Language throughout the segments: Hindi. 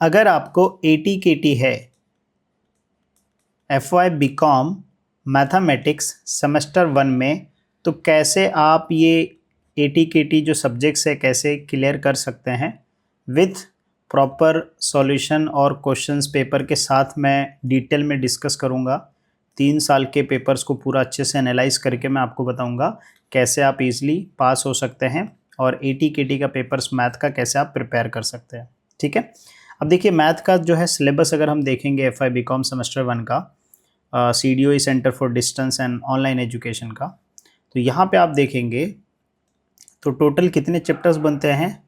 अगर आपको AT-KT है FY BCom मैथमेटिक्स सेमेस्टर 1 में, तो कैसे आप ये AT-KT जो सब्जेक्ट्स है कैसे क्लियर कर सकते हैं विथ प्रॉपर सॉल्यूशन और क्वेश्चंस पेपर के साथ मैं डिटेल में डिस्कस करूँगा। 3 साल के पेपर्स को पूरा अच्छे से एनालाइज करके मैं आपको बताऊँगा कैसे आप इजीली पास हो सकते हैं और AT-KT का पेपर्स मैथ का कैसे आप प्रिपेयर कर सकते हैं। ठीक है, अब देखिए मैथ का जो है सिलेबस अगर हम देखेंगे FY BCom सेमेस्टर 1 का, CDOE centre for distance and online education का, तो यहाँ पे आप देखेंगे तो टोटल कितने चैप्टर्स बनते हैं।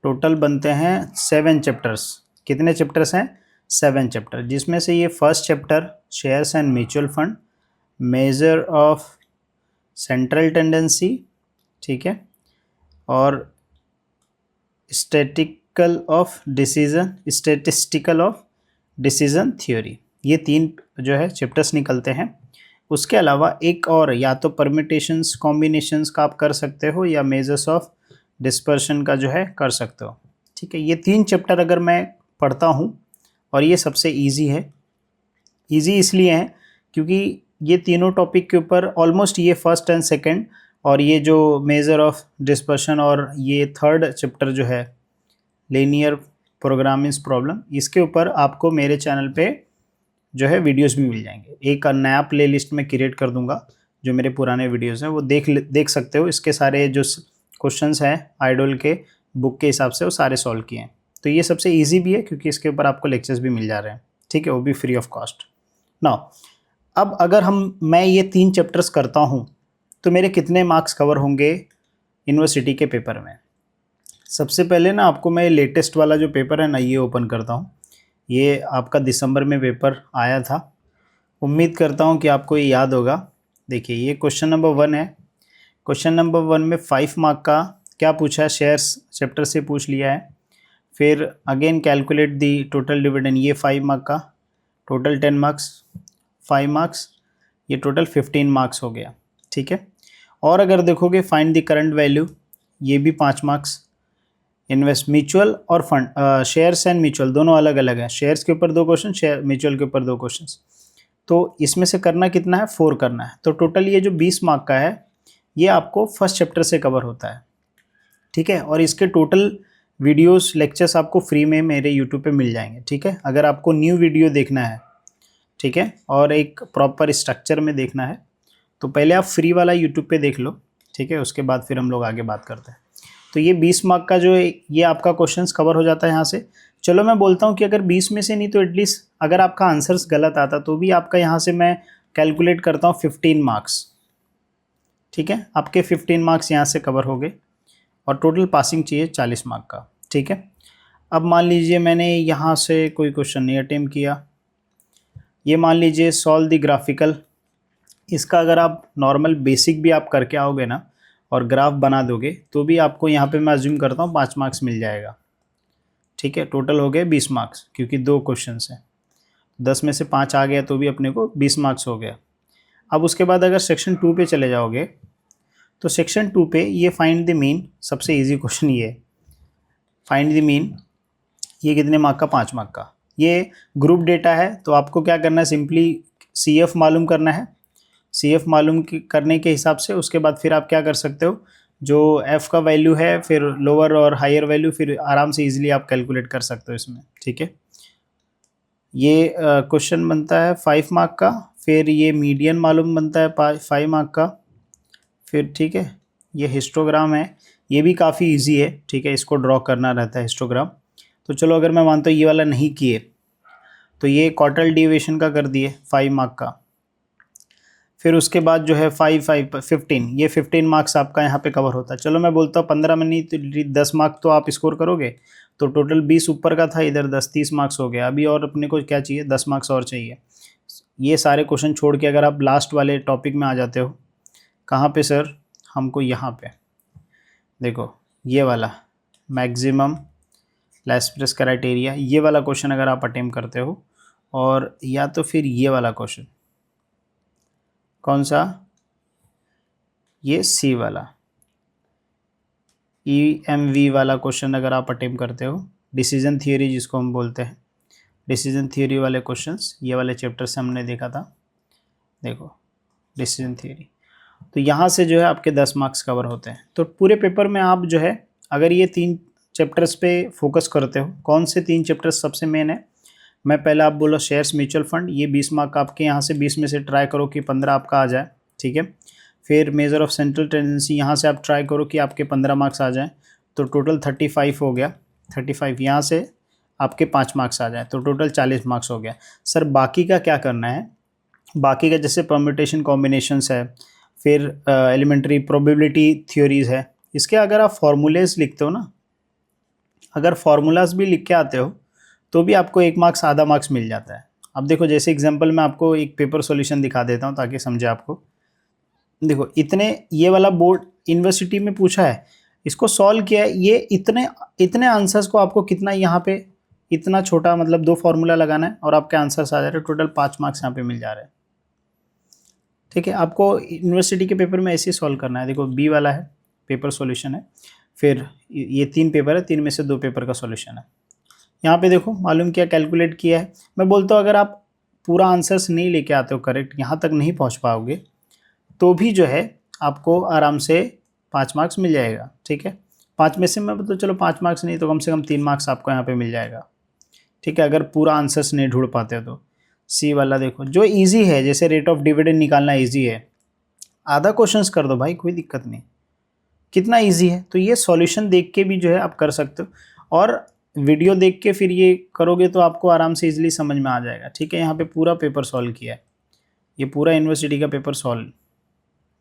टोटल बनते हैं 7 चैप्टर्स। कितने चैप्टर्स हैं? 7 चैप्टर, जिसमें से ये first chapter shares and mutual fund, measure of central tendency, ठीक है, और स्टैटिस्टिकल ऑफ डिसीजन थ्योरी, ये 3 जो है चैप्टर्स निकलते हैं। उसके अलावा एक और या तो परमिटेशंस कॉम्बिनेशंस का आप कर सकते हो या मेजर्स ऑफ डिस्पर्शन का जो है कर सकते हो। ठीक है, ये 3 चैप्टर अगर मैं पढ़ता हूँ और ये सबसे इजी है। इजी इसलिए है क्योंकि ये तीनों टॉपिक के ऊपर ऑलमोस्ट ये फर्स्ट एंड सेकंड और ये जो मेजर ऑफ डिस्पर्शन और ये थर्ड चैप्टर जो है लीनियर प्रोग्रामिंग प्रॉब्लम, इसके ऊपर आपको मेरे चैनल पे जो है वीडियोस भी मिल जाएंगे। एक नया प्लेलिस्ट में क्रिएट कर दूंगा, जो मेरे पुराने वीडियोस हैं वो देख सकते हो। इसके सारे जो क्वेश्चंस हैं आइडल के बुक के हिसाब से वो सारे सॉल्व किए हैं। तो ये सबसे इजी भी है क्योंकि इसके ऊपर आपको लेक्चर्स भी मिल जा रहे हैं। ठीक है, वो भी फ्री ऑफ कॉस्ट। नाउ अब अगर मैं ये 3 चैप्टर्स करता हूँ तो मेरे कितने मार्क्स कवर होंगे यूनिवर्सिटी के पेपर में। सबसे पहले ना आपको मैं लेटेस्ट वाला जो पेपर है ना ये ओपन करता हूँ। ये आपका दिसंबर में पेपर आया था, उम्मीद करता हूँ कि आपको ये याद होगा। देखिए ये क्वेश्चन नंबर 1 है। क्वेश्चन नंबर 1 में 5 मार्क का क्या पूछा है, शेयर्स चैप्टर से पूछ लिया है। फिर again calculate the total dividend, ये 5 मार्क का, टोटल 10 मार्क्स, 5 मार्क्स, ये टोटल 15 मार्क्स हो गया। ठीक है, और अगर देखोगे फाइंड द करंट वैल्यू, ये भी 5 मार्क्स। इन्वेस्ट म्यूचुअल और फंड, शेयर्स एंड म्यूचुअल दोनों अलग अलग हैं। शेयर्स के ऊपर 2 क्वेश्चन, शेयर म्यूचुअल के ऊपर 2 क्वेश्चन। तो इसमें से करना कितना है, 4 करना है। तो टोटल ये जो 20 मार्क का है ये आपको फर्स्ट चैप्टर से कवर होता है। ठीक है, और इसके टोटल वीडियोस लेक्चर्स आपको फ्री में मेरे यूट्यूब पे मिल जाएंगे। ठीक है, अगर आपको न्यू वीडियो देखना है, ठीक है, और एक प्रॉपर स्ट्रक्चर में देखना है तो पहले आप फ्री वाला यूट्यूब पे देख लो। ठीक है, उसके बाद फिर हम लोग आगे बात करते हैं। तो ये 20 मार्क का जो है ये आपका क्वेश्चंस कवर हो जाता है यहाँ से। चलो मैं बोलता हूँ कि अगर 20 में से नहीं तो एटलीस्ट अगर आपका आंसर्स गलत आता तो भी आपका यहाँ से मैं कैलकुलेट करता हूँ 15 मार्क्स। ठीक है, आपके 15 मार्क्स यहाँ से कवर हो गए और टोटल पासिंग चाहिए 40 मार्क का। ठीक है, अब मान लीजिए मैंने यहाँ से कोई क्वेश्चन नहीं अटेम्प्ट किया। ये मान लीजिए सॉल्व द ग्राफिकल, इसका अगर आप नॉर्मल बेसिक भी आप करके आओगे ना और ग्राफ बना दोगे तो भी आपको यहाँ पे मैं अज्यूम करता हूँ 5 मार्क्स मिल जाएगा। ठीक है, टोटल हो गए 20 मार्क्स क्योंकि 2 क्वेश्चंस हैं। 10 में से 5 आ गया तो भी अपने को 20 मार्क्स हो गया। अब उसके बाद अगर सेक्शन 2 पे चले जाओगे तो सेक्शन 2 पे ये फाइंड द मीन, सबसे ईजी क्वेश्चन ये है, फाइंड द मीन। ये कितने मार्क का, 5 मार्क का। ये ग्रुप डेटा है तो आपको क्या करना है, सिंपली CF मालूम करना है। CF मालूम करने के हिसाब से उसके बाद फिर आप क्या कर सकते हो, जो F का वैल्यू है फिर लोअर और हायर वैल्यू फिर आराम से इजीली आप कैलकुलेट कर सकते हो इसमें। ठीक है, ये क्वेश्चन बनता है 5 मार्क का। फिर ये मीडियन मालूम बनता है 5 मार्क का। फिर ठीक है, ये हिस्टोग्राम है, ये भी काफ़ी इजी है। ठीक है, इसको ड्रॉ करना रहता है हिस्टोग्राम। तो चलो अगर मैं मानता हूँ ये वाला नहीं किए तो ये क्वार्टल डेविएशन का कर दिए 5 मार्क का। फिर उसके बाद जो है 15, ये 15 मार्क्स आपका यहाँ पे कवर होता है। चलो मैं बोलता हूँ 15 में नहीं तो 10 मार्क तो आप स्कोर करोगे, तो टोटल 20 ऊपर का था, इधर 10 30 मार्क्स हो गया। अभी और अपने को क्या चाहिए, 10 मार्क्स और चाहिए। ये सारे क्वेश्चन छोड़ के अगर आप लास्ट वाले टॉपिक में आ जाते हो, कहाँ पे सर, हमको यहाँ पे देखो ये वाला मैक्सिमम लैस्प्रेस क्राइटेरिया, ये वाला क्वेश्चन अगर आप अटेम्प्ट करते हो, और या तो फिर ये वाला क्वेश्चन, कौन सा, ये C वाला EMV वाला क्वेश्चन अगर आप अटेम्प्ट करते हो डिसीजन थियोरी जिसको हम बोलते हैं, डिसीजन थियोरी वाले क्वेश्चंस ये वाले चैप्टर से हमने देखा था। देखो डिसीजन थियोरी, तो यहाँ से जो है आपके 10 मार्क्स कवर होते हैं। तो पूरे पेपर में आप जो है अगर ये 3 चैप्टर्स पे फोकस करते हो, कौन से 3 चैप्टर्स सबसे मेन है, मैं पहले आप बोलो शेयर्स म्यूचुअल फंड, ये 20 मार्क आपके यहाँ से 20 में से ट्राई करो कि 15 आपका आ जाए, ठीक है। फिर मेजर ऑफ सेंट्रल टेंडेंसी, यहाँ से आप ट्राई करो कि आपके 15 मार्क्स आ जाएँ, तो टोटल 35 हो गया। 35 यहाँ से आपके 5 मार्क्स आ जाए तो टोटल 40 मार्क्स हो गया। सर बाकी का क्या करना है, बाकी का जैसे परम्यूटेशन कॉम्बिनेशंस है, फिर एलिमेंट्री प्रोबेबिलिटी थ्योरीज है, इसके अगर आप फॉर्मूलेज लिखते हो ना, अगर फार्मूलाज भी लिख के आते हो तो भी आपको 1 मार्क्स आधा मार्क्स मिल जाता है। अब देखो जैसे एग्जांपल मैं आपको एक पेपर सॉल्यूशन दिखा देता हूँ ताकि समझे आपको। देखो इतने ये वाला बोर्ड यूनिवर्सिटी में पूछा है, इसको सॉल्व किया है, ये इतने आंसर्स को आपको कितना यहाँ पे इतना छोटा मतलब 2 फार्मूला लगाना है और आपके आंसर्स आ जा रहे हैं, टोटल 5 मार्क्स यहाँ पे मिल जा रहे हैं, ठीक है। आपको यूनिवर्सिटी के पेपर में ऐसे ही सॉल्व करना है। देखो बी वाला है पेपर सॉल्यूशन है, फिर ये 3 पेपर है, 3 में से 2 पेपर का सॉल्यूशन है। यहाँ पे देखो मालूम किया, कैलकुलेट किया है। मैं बोलता हूँ अगर आप पूरा आंसर्स नहीं लेके आते हो करेक्ट, यहाँ तक नहीं पहुँच पाओगे तो भी जो है आपको आराम से 5 मार्क्स मिल जाएगा, ठीक है। 5 में से मैं तो चलो 5 मार्क्स नहीं तो कम से कम 3 मार्क्स आपको यहाँ पे मिल जाएगा, ठीक है, अगर पूरा आंसर्स नहीं ढूंढ पाते हो तो। सी वाला देखो जो इजी है, जैसे रेट ऑफ डिविडेंड निकालना इजी है, आधा क्वेश्चंस कर दो भाई, कोई दिक्कत नहीं, कितना इजी है। तो ये सॉल्यूशन देख के भी जो है आप कर सकते हो, और वीडियो देख के फिर ये करोगे तो आपको आराम से इजीली समझ में आ जाएगा, ठीक है। यहाँ पे पूरा पेपर सॉल्व किया है, ये पूरा यूनिवर्सिटी का पेपर सॉल्व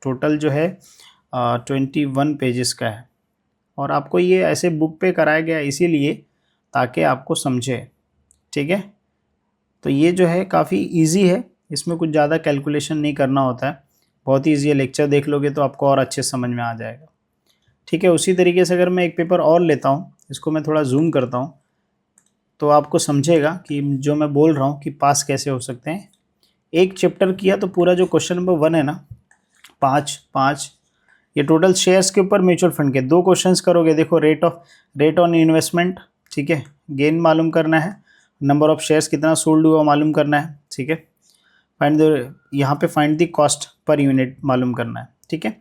टोटल जो है 21 पेजेस का है, और आपको ये ऐसे बुक पे कराया गया इसीलिए ताकि आपको समझे, ठीक है। तो ये जो है काफ़ी इजी है, इसमें कुछ ज़्यादा कैलकुलेशन नहीं करना होता है, बहुत ही ईजी है। लेक्चर देख लोगे तो आपको और अच्छे समझ में आ जाएगा, ठीक है। उसी तरीके से अगर मैं एक पेपर और लेता हूँ, इसको मैं थोड़ा जूम करता हूँ तो आपको समझेगा कि जो मैं बोल रहा हूँ कि पास कैसे हो सकते हैं। एक चैप्टर किया तो पूरा जो क्वेश्चन नंबर 1 है ना, 5 ये टोटल शेयर्स के ऊपर म्यूचुअल फंड के 2 क्वेश्चंस करोगे। देखो रेट ऑन इन्वेस्टमेंट, ठीक है, गेन मालूम करना है, नंबर ऑफ शेयर्स कितना सोल्ड हुआ मालूम करना है, ठीक है। फाइंड द, यहाँ पे find the cost per unit मालूम करना है, ठीक है।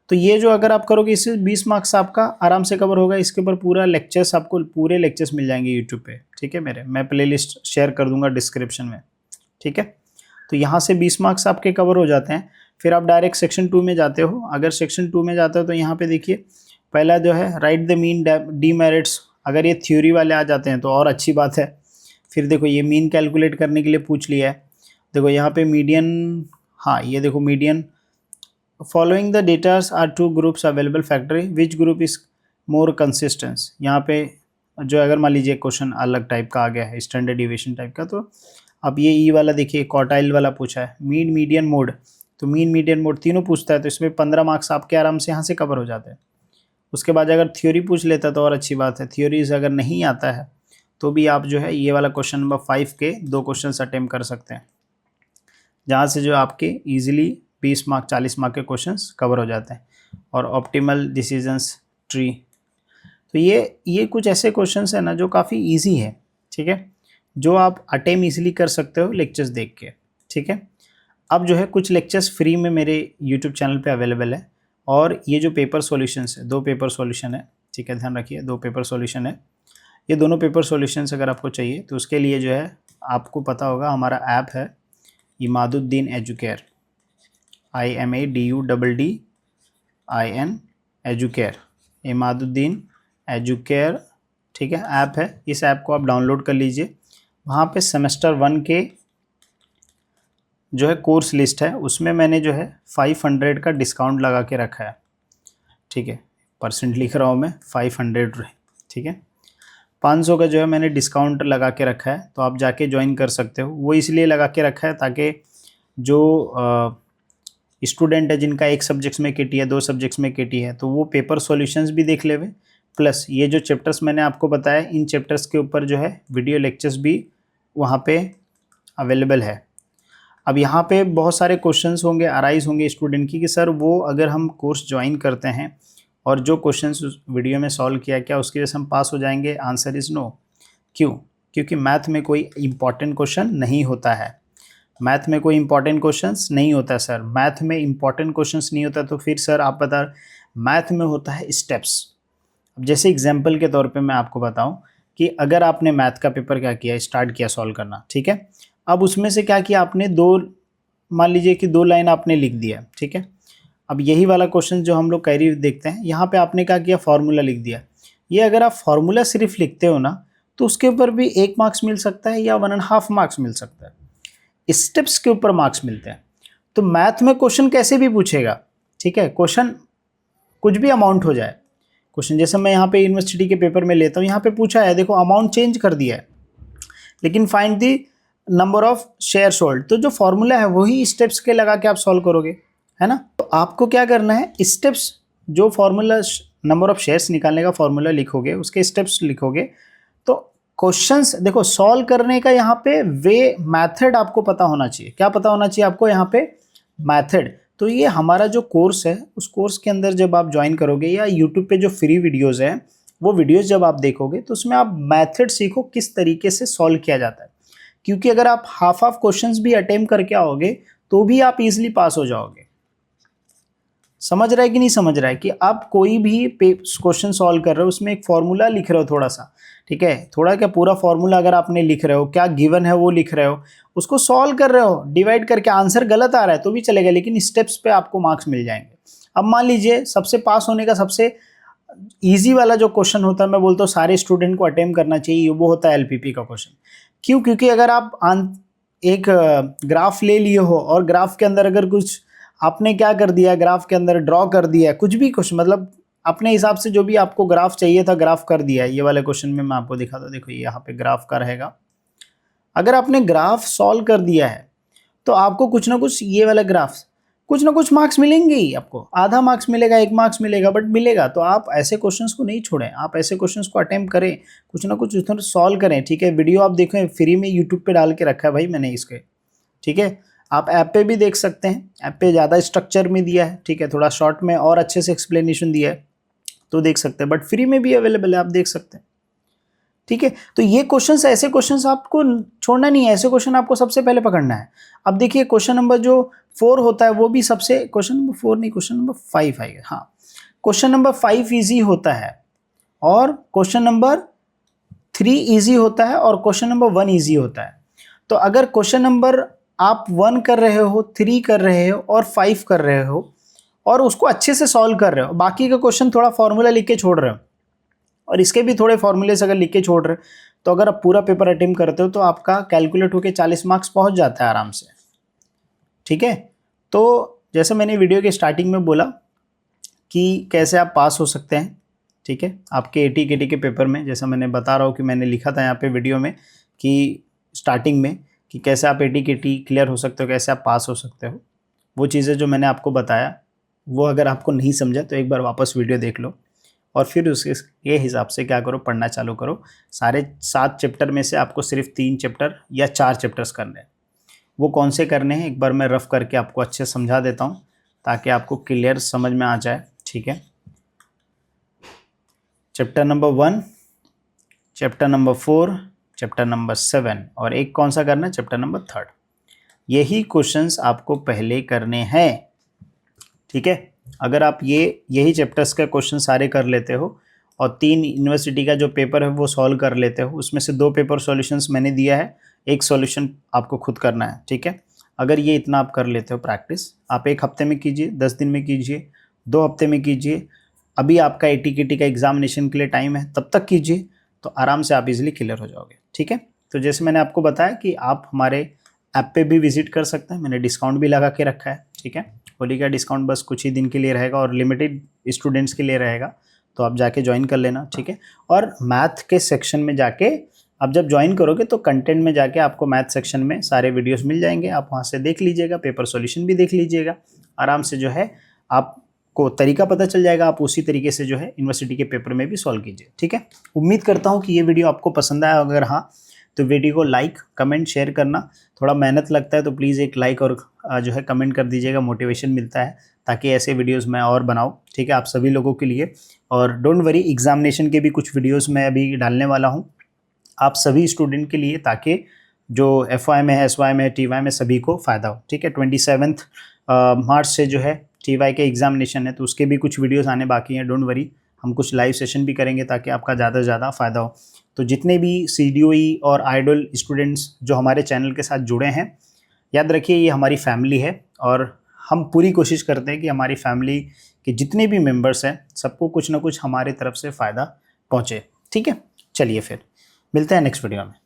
तो ये जो अगर आप करोगे इससे 20 मार्क्स आपका आराम से कवर होगा। इसके ऊपर पूरा लेक्चर्स आपको पूरे लेक्चर्स मिल जाएंगे यूट्यूब पे, ठीक है। मैं प्लेलिस्ट शेयर कर दूंगा डिस्क्रिप्शन में, ठीक है। तो यहाँ से 20 मार्क्स आपके कवर हो जाते हैं। फिर आप डायरेक्ट सेक्शन 2 में जाते हो। अगर सेक्शन 2 में जाते हो तो यहाँ पे देखिए पहला जो है राइट द मीन डीमेरिट्स, अगर ये थ्योरी वाले आ जाते हैं तो और अच्छी बात है। फिर देखो ये मीन कैलकुलेट करने के लिए पूछ लिया है। देखो यहाँ पे मीडियन, हाँ ये देखो median, following the datas are 2 groups available factory, which group is more consistence. यहाँ पे जो अगर मान लीजिए क्वेश्चन अलग टाइप का आ गया है, स्टैंडर्ड डिविएशन टाइप का, तो अब ये ई वाला देखिए क्वार्टाइल वाला पूछा है, मीन मीडियन मोड, तो मीन मीडियन मोड तीनों पूछता है, तो इसमें 15 मार्क्स आपके आराम से यहाँ से कवर हो जाते हैं। उसके बाद अगर थ्योरी पूछ लेता तो और अच्छी बात है। थ्योरीज अगर नहीं आता है तो भी आप जो है ये वाला क्वेश्चन नंबर 5 के 2 क्वेश्चन अटेम्प्ट कर सकते हैं, जहाँ से जो आपके ईजिली 20 मार्क 40 मार्क के क्वेश्चंस कवर हो जाते हैं। और ऑप्टिमल डिसीजंस ट्री, तो ये कुछ ऐसे क्वेश्चंस है ना जो काफ़ी इजी है, ठीक है, जो आप अटेम्प्ट इजीली कर सकते हो लेक्चर्स देख के, ठीक है। अब जो है कुछ लेक्चर्स फ्री में मेरे यूट्यूब चैनल पे अवेलेबल है, और ये जो पेपर सॉल्यूशंस है 2 पेपर सॉल्यूशन है, ठीक है, ध्यान रखिए 2 पेपर सॉल्यूशन है। ये दोनों पेपर सॉल्यूशंस अगर आपको चाहिए तो उसके लिए जो है आपको पता होगा हमारा ऐप है Imaduddin educare, IMADUDDIN educare, Imaduddin educare, ठीक है, ऐप है। इस ऐप को आप डाउनलोड कर लीजिए। वहाँ पे सेमेस्टर 1 के जो है कोर्स लिस्ट है, उसमें मैंने जो है 500 का डिस्काउंट लगा के रखा है, ठीक है, परसेंट लिख रहा हूँ मैं 500, ठीक है, 500 का जो है मैंने डिस्काउंट लगा के रखा है, तो आप जाके ज्वाइन कर सकते हो। वो इसलिए लगा के रखा है ताकि जो स्टूडेंट है जिनका एक सब्जेक्ट्स में केटी है, 2 सब्जेक्ट्स में केटी है, तो वो पेपर सॉल्यूशंस भी देख लेवे, प्लस ये जो चैप्टर्स मैंने आपको बताया इन चैप्टर्स के ऊपर जो है वीडियो लेक्चर्स भी वहाँ पे अवेलेबल है। अब यहाँ पे बहुत सारे क्वेश्चंस होंगे, अराइज होंगे स्टूडेंट की कि सर वो अगर हम कोर्स ज्वाइन करते हैं और जो क्वेश्चंस वीडियो में सॉल्व किया क्या उसकी वजह से हम पास हो जाएंगे, आंसर इज़ नो। क्यों? क्योंकि मैथ में कोई इंपॉर्टेंट क्वेश्चन नहीं होता है। मैथ में कोई इंपॉर्टेंट क्वेश्चंस नहीं होता सर। मैथ में इंपॉर्टेंट क्वेश्चंस नहीं होता तो फिर सर आप बता, मैथ में होता है स्टेप्स। अब जैसे एग्जांपल के तौर पे मैं आपको बताऊं कि अगर आपने मैथ का पेपर क्या किया, स्टार्ट किया सॉल्व करना, ठीक है। अब उसमें से क्या किया आपने, मान लीजिए कि 2 लाइन आपने लिख दिया, ठीक है। अब यही वाला क्वेश्चन जो हम लोग कैरी देखते हैं, यहाँ पे आपने क्या किया, फॉर्मूला लिख दिया। ये अगर आप फॉर्मूला सिर्फ लिखते हो ना तो उसके ऊपर भी 1 मार्क्स मिल सकता है या 1.5 मार्क्स मिल सकता है। स्टेप्स के ऊपर मार्क्स मिलते हैं। तो मैथ में क्वेश्चन कैसे भी पूछेगा, ठीक है, क्वेश्चन कुछ भी अमाउंट हो जाए। क्वेश्चन जैसे मैं यहाँ पे यूनिवर्सिटी के पेपर में लेता हूँ, यहाँ पे पूछा है, देखो अमाउंट चेंज कर दिया है, लेकिन find the number of share sold, तो जो फॉर्मूला है वही स्टेप्स के लगा के आप सॉल्व करोगे, है ना। तो आपको क्या करना है, स्टेप्स, जो फॉर्मूला नंबर ऑफ शेयर्स निकालने का फॉर्मूला लिखोगे, उसके स्टेप्स लिखोगे, तो क्वेश्चंस देखो सॉल्व करने का यहाँ पे वे मेथड आपको पता होना चाहिए। क्या पता होना चाहिए आपको यहाँ पे, मेथड। तो ये हमारा जो कोर्स है, उस कोर्स के अंदर जब आप ज्वाइन करोगे या यूट्यूब पे जो फ्री वीडियोस हैं, वो वीडियोस जब आप देखोगे तो उसमें आप मेथड सीखो किस तरीके से सॉल्व किया जाता है। क्योंकि अगर आप हाफ क्वेश्चंस भी अटेम्प्ट करके आओगे तो भी आप इजीली पास हो जाओगे। समझ रहा है कि नहीं समझ रहा है कि आप कोई भी क्वेश्चन सॉल्व कर रहे हो, उसमें एक फॉर्मूला लिख रहे हो थोड़ा सा, ठीक है, थोड़ा क्या पूरा फॉर्मूला अगर आपने लिख रहे हो, क्या गिवन है वो लिख रहे हो, उसको सॉल्व कर रहे हो, डिवाइड करके आंसर गलत आ रहा है तो भी चलेगा, लेकिन स्टेप्स पे आपको मार्क्स मिल जाएंगे। अब मान लीजिए सबसे पास होने का सबसे ईजी वाला जो क्वेश्चन होता है, मैं बोलता हूँ सारे स्टूडेंट को अटेम्प्ट करना चाहिए, वो होता है एलपीपी का क्वेश्चन। क्यों? क्योंकि अगर आप एक ग्राफ ले लिए हो और ग्राफ के अंदर अगर कुछ आपने क्या कर दिया, ग्राफ के अंदर ड्रॉ कर दिया, कुछ भी कुछ मतलब अपने हिसाब से जो भी आपको ग्राफ चाहिए था ग्राफ कर दिया है। ये वाले क्वेश्चन में मैं आपको दिखाता हूँ, देखो यहाँ पे ग्राफ का रहेगा। अगर आपने ग्राफ सॉल्व कर दिया है तो आपको कुछ ना कुछ, ये वाला ग्राफ, कुछ ना कुछ मार्क्स मिलेंगे ही आपको, आधा मार्क्स मिलेगा, 1 मार्क्स मिलेगा, बट मिलेगा। तो आप ऐसे क्वेश्चंस को नहीं छोड़ें, आप ऐसे क्वेश्चंस को अटेम्प्ट करें, कुछ ना कुछ उसमें सॉल्व करें, ठीक है। वीडियो आप देखें, फ्री में यूट्यूब पे डाल के रखा है भाई मैंने इसके, ठीक है। आप ऐप पे भी देख सकते हैं, ऐप पे ज़्यादा स्ट्रक्चर में दिया है, ठीक है, थोड़ा शॉर्ट में और अच्छे से एक्सप्लेनेशन दिया है तो देख सकते हैं, बट फ्री में भी अवेलेबल है, आप देख सकते हैं, ठीक है। तो ये क्वेश्चंस, ऐसे क्वेश्चंस आपको छोड़ना नहीं है, ऐसे क्वेश्चन आपको सबसे पहले पकड़ना है। अब देखिए क्वेश्चन नंबर जो 4 होता है वो भी सबसे, क्वेश्चन नंबर 4 नहीं, क्वेश्चन नंबर 5 आएगा, हाँ, क्वेश्चन नंबर 5 ईजी होता है और क्वेश्चन नंबर 3 ईजी होता है और क्वेश्चन नंबर 1 ईजी होता है। तो अगर क्वेश्चन नंबर आप 1 कर रहे हो, 3 कर रहे हो और 5 कर रहे हो और उसको अच्छे से सॉल्व कर रहे हो, बाकी का क्वेश्चन थोड़ा फॉर्मूला लिख के छोड़ रहे हो और इसके भी थोड़े फॉर्मूले अगर लिख के छोड़ रहे हो, तो अगर आप पूरा पेपर अटेम्प्ट करते हो तो आपका कैलकुलेट होकर 40 मार्क्स पहुंच जाता है आराम से, ठीक है। तो जैसे मैंने वीडियो के स्टार्टिंग में बोला कि कैसे आप पास हो सकते हैं, ठीक है, आपके एटी केटी के पेपर में, जैसा मैंने बता रहा हूँ कि मैंने लिखा था यहाँ पे वीडियो में कि स्टार्टिंग में कि कैसे आप एटी केटी क्लियर हो सकते हो, कैसे आप पास हो सकते हो। वो चीज़ें जो मैंने आपको बताया, वो अगर आपको नहीं समझा तो एक बार वापस वीडियो देख लो और फिर उसके हिसाब से क्या करो, पढ़ना चालू करो। सारे 7 चैप्टर में से आपको सिर्फ 3 चैप्टर या 4 चैप्टर्स करने हैं। वो कौन से करने हैं एक बार मैं रफ करके आपको अच्छे समझा देता हूँ ताकि आपको क्लियर समझ में आ जाए, ठीक है। Chapter number 1, chapter number 4, chapter number 7 और एक कौन सा करना है, चैप्टर नंबर 3। यही क्वेश्चंस आपको पहले करने हैं, ठीक है। अगर आप यही चैप्टर्स के क्वेश्चन सारे कर लेते हो और 3 यूनिवर्सिटी का जो पेपर है वो सॉल्व कर लेते हो, उसमें से 2 पेपर सॉल्यूशंस मैंने दिया है, एक सॉल्यूशन आपको खुद करना है, ठीक है। अगर ये इतना आप कर लेते हो प्रैक्टिस, आप 1 हफ्ते में कीजिए, 10 दिन में कीजिए, 2 हफ्ते में कीजिए, अभी आपका एटी केटी का एग्जामिनेशन के लिए टाइम है, तब तक कीजिए, तो आराम से आप इजीली क्लियर हो जाओगे, ठीक है। तो जैसे मैंने आपको बताया कि आप हमारे ऐप पे भी विजिट कर सकते हैं, मैंने डिस्काउंट भी लगा के रखा है, ठीक है। होली का डिस्काउंट बस कुछ ही दिन के लिए रहेगा और लिमिटेड स्टूडेंट्स के लिए रहेगा, तो आप जाके ज्वाइन कर लेना, ठीक है। और मैथ के सेक्शन में जाके आप जब ज्वाइन करोगे तो कंटेंट में जाके आपको मैथ सेक्शन में सारे वीडियोस मिल जाएंगे, आप वहाँ से देख लीजिएगा, पेपर सॉल्यूशन भी देख लीजिएगा, आराम से जो है आपको तरीका पता चल जाएगा, आप उसी तरीके से जो है यूनिवर्सिटी के पेपर में भी सॉल्व कीजिए, ठीक है। उम्मीद करता हूँ कि ये वीडियो आपको पसंद आया, अगर हाँ तो वीडियो को लाइक कमेंट शेयर करना, थोड़ा मेहनत लगता है तो प्लीज़ एक लाइक और जो है कमेंट कर दीजिएगा, मोटिवेशन मिलता है ताकि ऐसे वीडियोस मैं और बनाऊं, ठीक है, आप सभी लोगों के लिए। और डोंट वरी, एग्जामिनेशन के भी कुछ वीडियोस मैं अभी डालने वाला हूं, आप सभी स्टूडेंट के लिए, ताकि जो FY में है, SY में है, TY में, सभी को फ़ायदा हो। ठीक है, 27 मार्च से जो है TY के एग्जामिनेशन है, तो उसके भी कुछ वीडियोस आने बाकी हैं, डोंट वरी। हम कुछ लाइव सेशन भी करेंगे ताकि आपका ज़्यादा से ज़्यादा फ़ायदा हो। तो जितने भी CDOE और आइडल स्टूडेंट्स जो हमारे चैनल के साथ जुड़े हैं, याद रखिए ये हमारी फैमिली है, और हम पूरी कोशिश करते हैं कि हमारी फैमिली के जितने भी मेंबर्स हैं सबको कुछ ना कुछ हमारे तरफ से फ़ायदा पहुँचे। ठीक है, चलिए फिर मिलते हैं नेक्स्ट वीडियो में।